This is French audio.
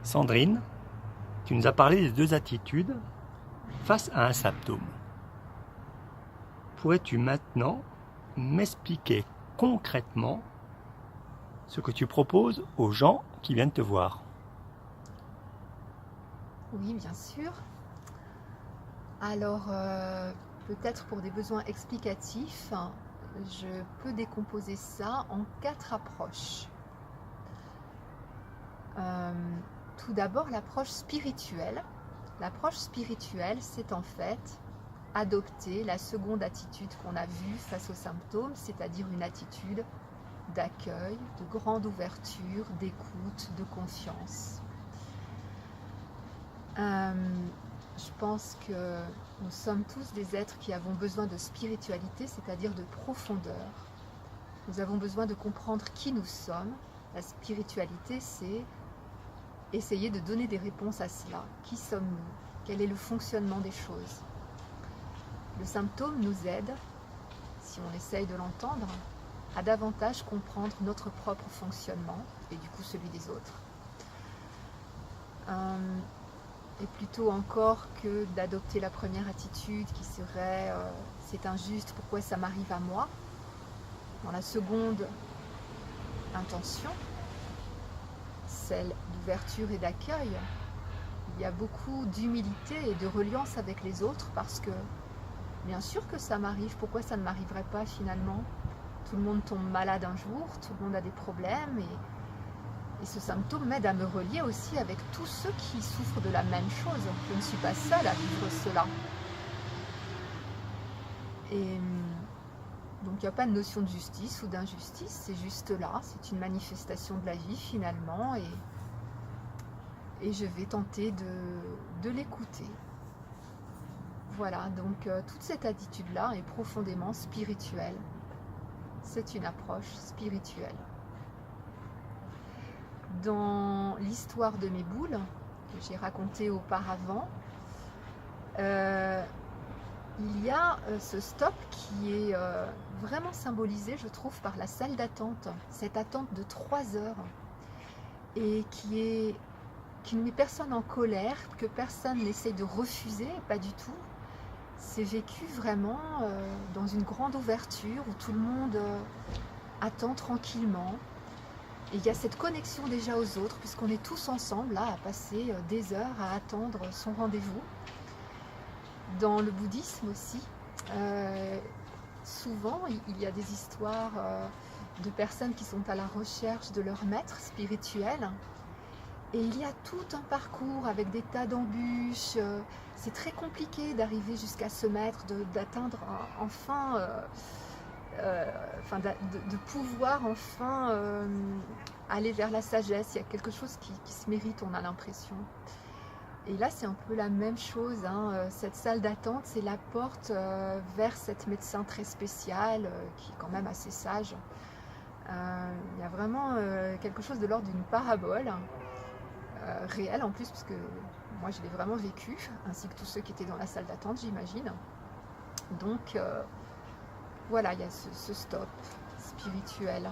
Sandrine, tu nous as parlé des deux attitudes face à un symptôme. Pourrais-tu maintenant m'expliquer concrètement ce que tu proposes aux gens qui viennent te voir? Oui, bien sûr. Alors, peut-être pour des besoins explicatifs, je peux décomposer ça en 4 approches. Tout d'abord, l'approche spirituelle. L'approche spirituelle, c'est en fait adopter la seconde attitude qu'on a vue face aux symptômes, c'est-à-dire une attitude d'accueil, de grande ouverture, d'écoute, de confiance. Je pense que nous sommes tous des êtres qui avons besoin de spiritualité, c'est-à-dire de profondeur. Nous avons besoin de comprendre qui nous sommes. La spiritualité, c'est essayer de donner des réponses à cela. Qui sommes-nous? Quel est le fonctionnement des choses? Le symptôme nous aide, si on essaye de l'entendre, à davantage comprendre notre propre fonctionnement et du coup celui des autres. Et plutôt encore que d'adopter la première attitude qui serait c'est injuste, pourquoi ça m'arrive à moi? Dans la seconde intention, celle d'ouverture et d'accueil, il y a beaucoup d'humilité et de reliance avec les autres parce que bien sûr que ça m'arrive, pourquoi ça ne m'arriverait pas finalement? Tout le monde tombe malade un jour, tout le monde a des problèmes et ce symptôme m'aide à me relier aussi avec tous ceux qui souffrent de la même chose. Je ne suis pas seule à vivre cela. Et donc il n'y a pas de notion de justice ou d'injustice, c'est juste là, c'est une manifestation de la vie finalement et je vais tenter de l'écouter. Voilà, donc toute cette attitude-là est profondément spirituelle. C'est une approche spirituelle. Dans l'histoire de mes boules, que j'ai racontée auparavant, il y a ce stop qui est vraiment symbolisé, je trouve, par la salle d'attente. Cette attente de 3 heures et qui ne met personne en colère, que personne n'essaie de refuser, pas du tout. C'est vécu vraiment dans une grande ouverture où tout le monde attend tranquillement. Et il y a cette connexion déjà aux autres, puisqu'on est tous ensemble là à passer des heures à attendre son rendez-vous. Dans le bouddhisme aussi, souvent il y a des histoires de personnes qui sont à la recherche de leur maître spirituel. Et il y a tout un parcours avec des tas d'embûches. C'est très compliqué d'arriver jusqu'à ce maître, d'atteindre enfin, de pouvoir enfin aller vers la sagesse. Il y a quelque chose qui se mérite, on a l'impression. Et là, c'est un peu la même chose. Cette salle d'attente, c'est la porte vers cet médecin très spécial, qui est quand même assez sage. Il y a vraiment quelque chose de l'ordre d'une parabole. Réel en plus, parce que moi je l'ai vraiment vécu, ainsi que tous ceux qui étaient dans la salle d'attente, j'imagine. Donc voilà, il y a ce stop spirituel.